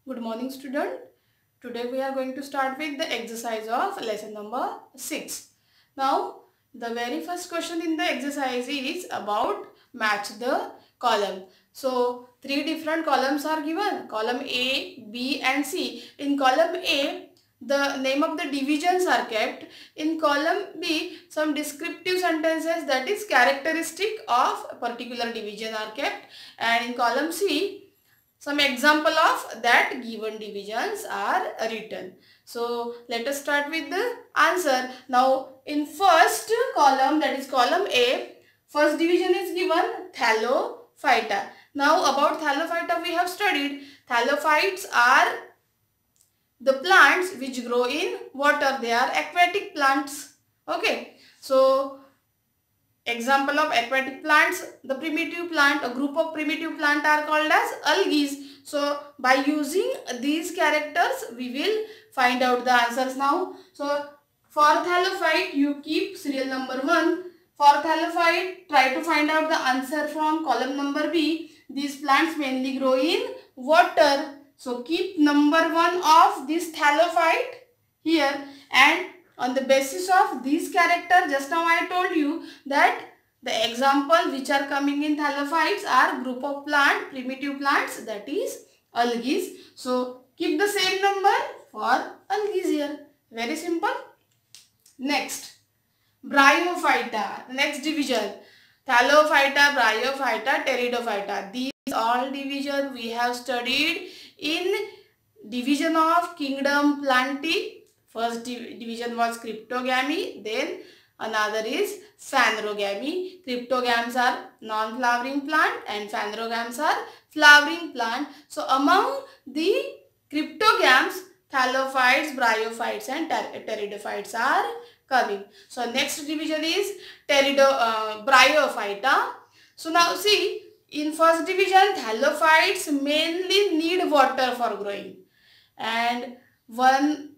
Good morning, student. Today we are going to start with the exercise of lesson number 6. Now, the very first question in the exercise is about match the column. So, three different columns are given. Column A, B and C. In column A, the name of the divisions are kept. In column B, some descriptive sentences, that is characteristic of a particular division, are kept. And in column C, some example of that given divisions are written. So let us start with the answer. Now in first column, that is column A, first division is given thallophyta. Now about thallophyta we have studied. Thallophytes are the plants which grow in water. They are aquatic plants. Okay. So example of aquatic plants, the primitive plant, a group of primitive plant are called as algae. So by using these characters we will find out the answers now. So for thallophyte you keep serial number 1. For thallophyte try to find out the answer from column number B. These plants mainly grow in water. So keep number 1 of this thallophyte here, and on the basis of these characters, just now I told you that the example which are coming in thallophytes are group of plant, primitive plants, that is algae. So keep the same number for algae here. Very simple. Next, bryophyta. Next division. Thallophyta, bryophyta, pteridophyta. These all division we have studied in division of kingdom Plantae. First division was cryptogamy, then another is phanerogamy. Cryptogams are non-flowering plant and phanerogams are flowering plant. So among the cryptogams, thallophytes, bryophytes and pteridophytes are coming. So next division is bryophyta. So now see, in first division, thallophytes mainly need water for growing. And one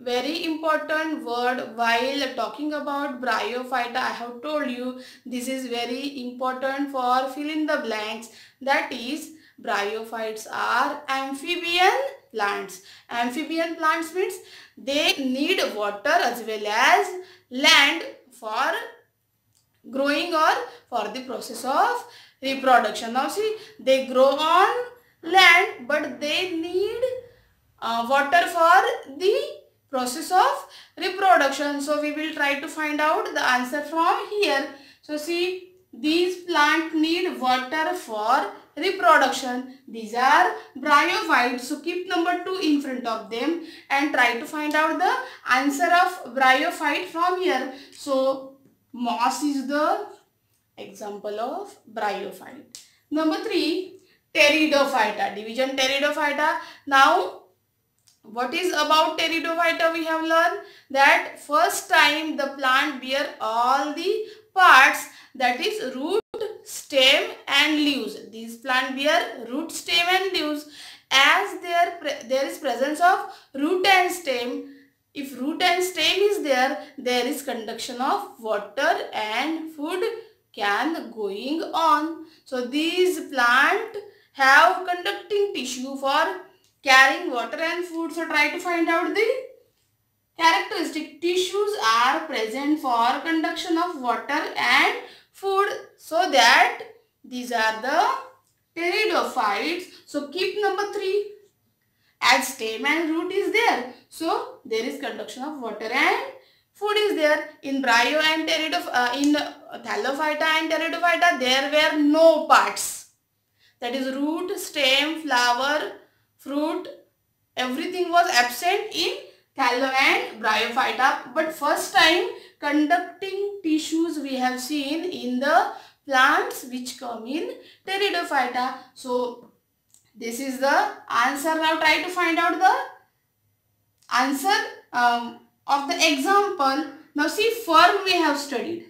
very important word while talking about bryophyta, I have told you this is very important for fill in the blanks. That is, bryophytes are amphibian plants. Amphibian plants means they need water as well as land for growing or for the process of reproduction. Now see, they grow on land but they need water for the process of reproduction. So we will try to find out the answer from here. So see, these plants need water for reproduction. These are bryophytes. So keep number 2 in front of them and try to find out the answer of bryophyte from here. So moss is the example of bryophyte. Number 3, pteridophyta. Division pteridophyta. Now what is about pteridophyta? We have learned that first time the plant bear all the parts, that is root, stem and leaves. These plant bear root, stem and leaves. As there is presence of root and stem, if root and stem is there, there is conduction of water and food can going on. So these plant have conducting tissue for carrying water and food. So try to find out the characteristic. Tissues are present for conduction of water and food. So that these are the pteridophytes. So keep number 3. As stem and root is there, so there is conduction of water and food is there. In bryo and in thallophyta and pteridophyta, there were no parts. That is root, stem, flower, fruit, everything was absent in thallo and bryophyta. But first time conducting tissues we have seen in the plants which come in pteridophyta. So this is the answer. Now try to find out the answer of the example. Now see, fern we have studied.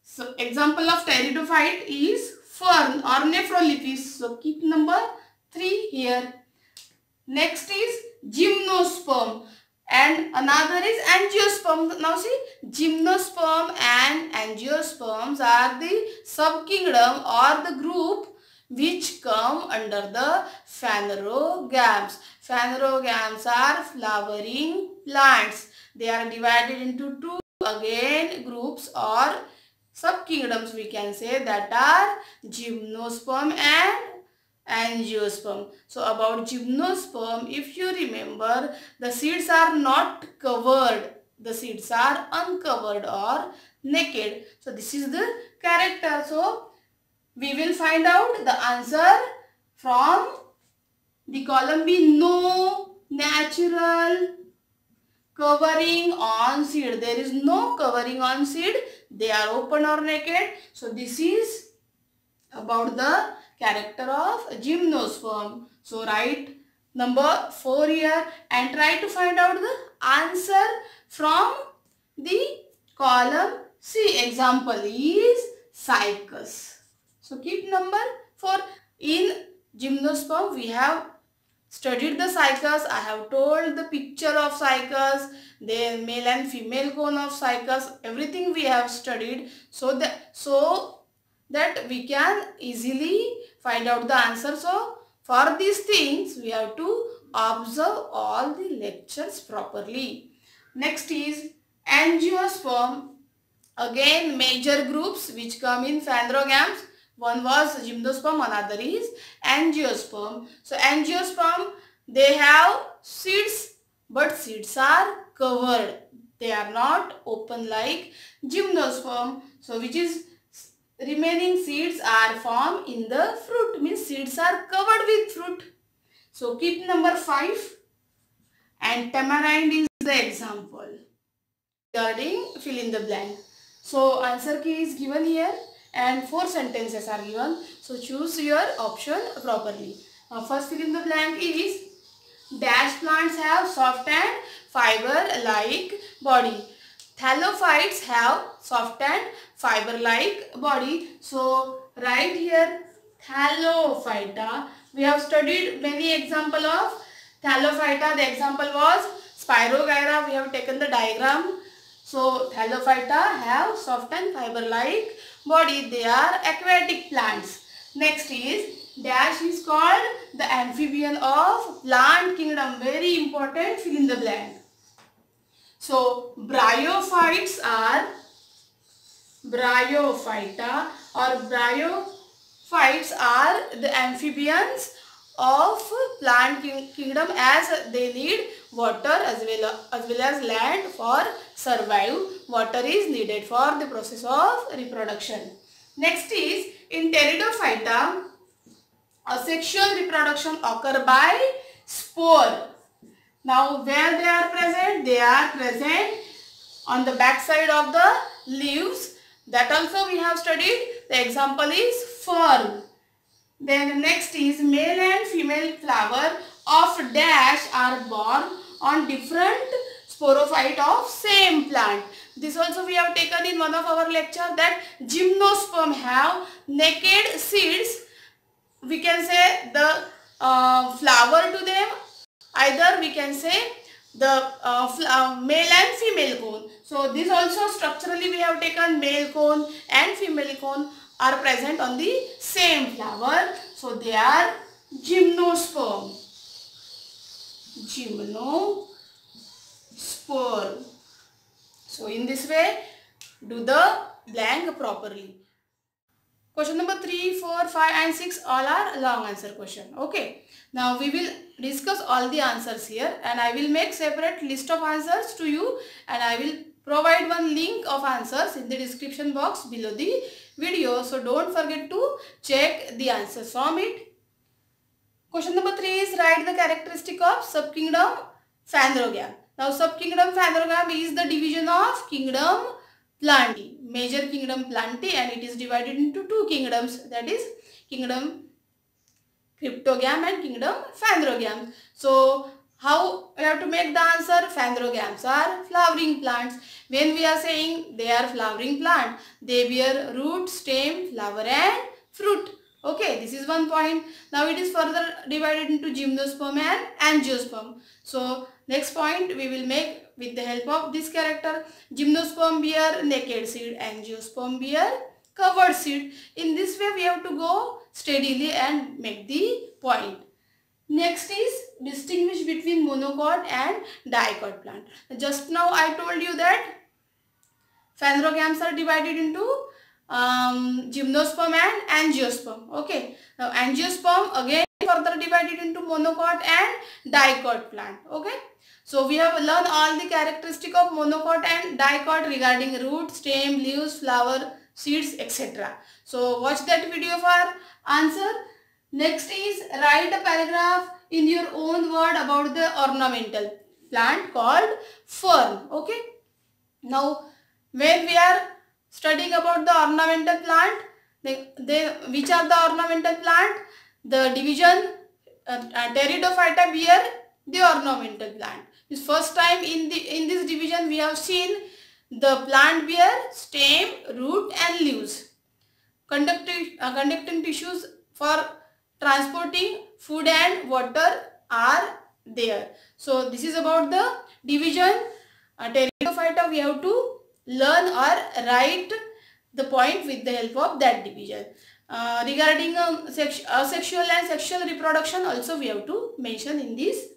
So example of pteridophyte is fern or Nephrolepis. So keep number 3 here. Next is gymnosperm and another is angiosperm. Now see, gymnosperm and angiosperms are the subkingdom or the group which come under the phanerogams. Phanerogams are flowering plants. They are divided into two again groups or subkingdoms, we can say, that are gymnosperm and angiosperm. So about gymnosperm, if you remember, the seeds are not covered. The seeds are uncovered or naked. So this is the character. So we will find out the answer from the column B. No natural covering on seed. There is no covering on seed. They are open or naked. So this is about the character of gymnosperm. So write number 4 here and try to find out the answer from the column C. Example is cycas. So keep number 4. In gymnosperm we have studied the cycas. I have told the picture of cycas, the male and female cone of cycas, everything we have studied, so that we can easily find out the answer. So for these things we have to observe all the lectures properly. Next is angiosperm. Again major groups which come in phanerogams. One was gymnosperm, another is angiosperm. So angiosperm, they have seeds, but seeds are covered. They are not open like gymnosperm. So which is remaining seeds are formed in the fruit, means seeds are covered with fruit. So keep number 5 and tamarind is the example. Regarding fill in the blank. So answer key is given here and 4 sentences are given. So choose your option properly. Now first fill in the blank is dash plants have soft and fiber-like body. Thallophytes have soft and fiber-like body. So right here Thallophyta. We have studied many examples of Thallophyta. The example was Spirogyra. We have taken the diagram. So Thallophyta have soft and fiber-like body. They are aquatic plants. Next is dash is called the amphibian of plant kingdom. Very important, fill in the blank. So bryophytes are Bryophyta or bryophytes are the amphibians of plant kingdom, as they need water as well as land for survive. Water is needed for the process of reproduction. Next is in Pteridophyta, a sexual reproduction occur by spore. Now where they are present? They are present on the back side of the leaves. That also we have studied. The example is fern. Then next is male and female flower of dash are born on different sporophyte of same plant. This also we have taken in one of our lecture, that gymnosperm have naked seeds. We can say the flower to them. Either we can say the male and female cone. So this also structurally we have taken male cone and female cone are present on the same flower. So they are gymnosperm. Gymnosperm. So in this way, do the blank properly. Question number 3, 4, 5 and 6 all are long answer question. Okay. Now we will discuss all the answers here and I will make separate list of answers to you and I will provide one link of answers in the description box below the video. So don't forget to check the answers from it. Question number 3 is write the characteristic of subkingdom Phanerogam. Now subkingdom Phanerogam is the division of kingdom Plantae, major kingdom Plantae, and it is divided into two kingdoms, that is kingdom Cryptogam and kingdom Phanerogam. So how we have to make the answer? Phanerogams are flowering plants. When we are saying they are flowering plant, they bear root, stem, flower and fruit. Okay, this is one point. Now it is further divided into gymnosperm and angiosperm. So next point we will make with the help of this character. Gymnosperm bear naked seed, angiosperm bear covered seed. In this way we have to go steadily and make the point. Next is distinguish between monocot and dicot plant. Just now I told you that phanerogams are divided into gymnosperm and angiosperm. Okay. Now angiosperm again further divided into monocot and dicot plant. Okay. So we have learned all the characteristic of monocot and dicot regarding root, stem, leaves, flower, seeds, etc. So watch that video for answer. Next is write a paragraph in your own word about the ornamental plant called fern. Okay. Now when we are studying about the ornamental plant, which are the ornamental plant? The division Pteridophyta bear the ornamental plant. This first time in this division we have seen the plant bear stem, root and leaves. Conducting tissues for transporting food and water are there. So this is about the division Pteridophyta. We have to learn or write the point with the help of that division. Regarding sexual and sexual reproduction also we have to mention in this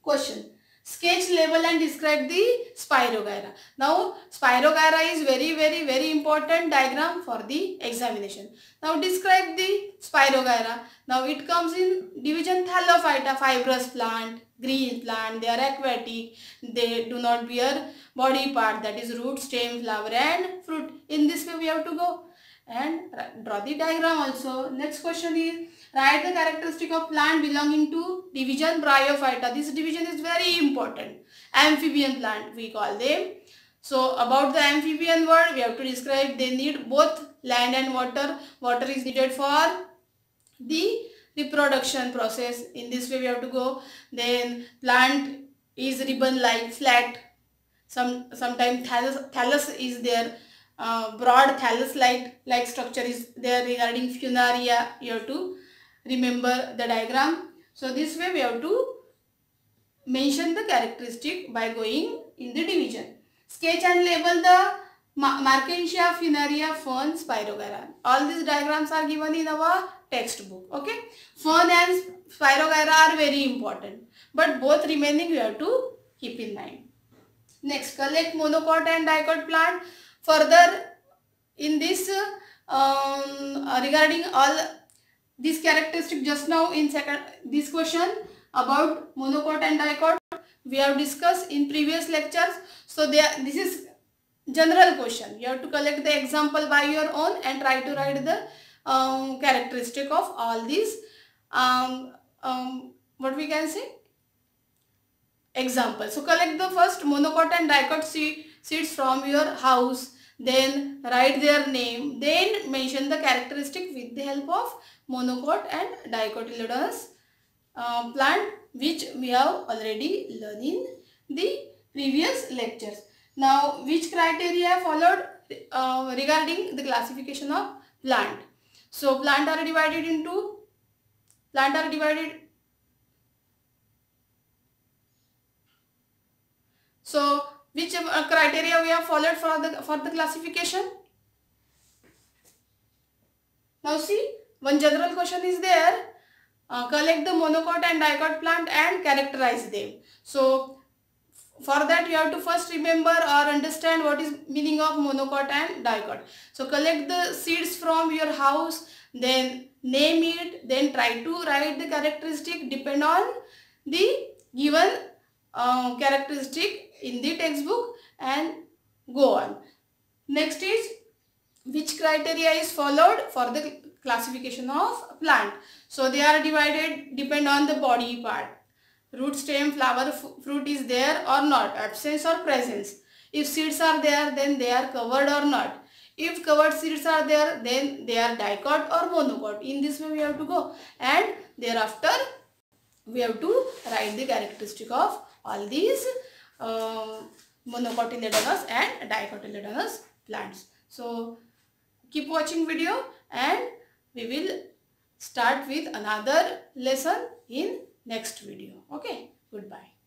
question. Sketch, label and describe the Spirogyra. Now Spirogyra is very important diagram for the examination. Now describe the Spirogyra. Now it comes in division Thallophyta, fibrous plant, green plant. They are aquatic. They do not bear body part, that is root, stem, flower and fruit. In this way we have to go and draw the diagram also. Next question is write the characteristic of plant belonging to division Bryophyta. This division is very important. Amphibian plant we call them. So about the amphibian world we have to describe they need both land and water. Water is needed for the reproduction process. In this way we have to go. Then plant is ribbon like, flat. Sometimes thallus is there. Broad thallus like structure is there. Regarding funaria you have to remember the diagram. So this way we have to mention the characteristic by going in the division. Sketch and label the Markensia, funaria, fern, Spirogyra. All these diagrams are given in our textbook. Okay. Fern and Spirogyra are very important, but both remaining you have to keep in mind. Next, collect monocot and dicot plant. Further in this regarding all these characteristics, just now in this question about monocot and dicot we have discussed in previous lectures. So this is general question. You have to collect the example by your own and try to write the characteristic of all these what we can say example. So collect the first monocot and dicot seeds from your house, then write their name, then mention the characteristic with the help of monocot and dicotyledonous plant, which we have already learned in the previous lectures. Now which criteria followed regarding the classification of plant? So plant are divided so which criteria we have followed for the classification? Now see, one general question is there. Collect the monocot and dicot plant and characterize them. So for that you have to first remember or understand what is meaning of monocot and dicot. So collect the seeds from your house, then name it, then try to write the characteristic depend on the given characteristic in the textbook and go on. Next is which criteria is followed for the classification of plant. So they are divided depend on the body part. Root, stem, flower, fruit is there or not, absence or presence. If seeds are there, then they are covered or not. If covered seeds are there, then they are dicot or monocot. In this way we have to go, and thereafter we have to write the characteristic of all these monocotyledonous and dicotyledonous plants. So keep watching video and we will start with another lesson in next video. Okay, goodbye.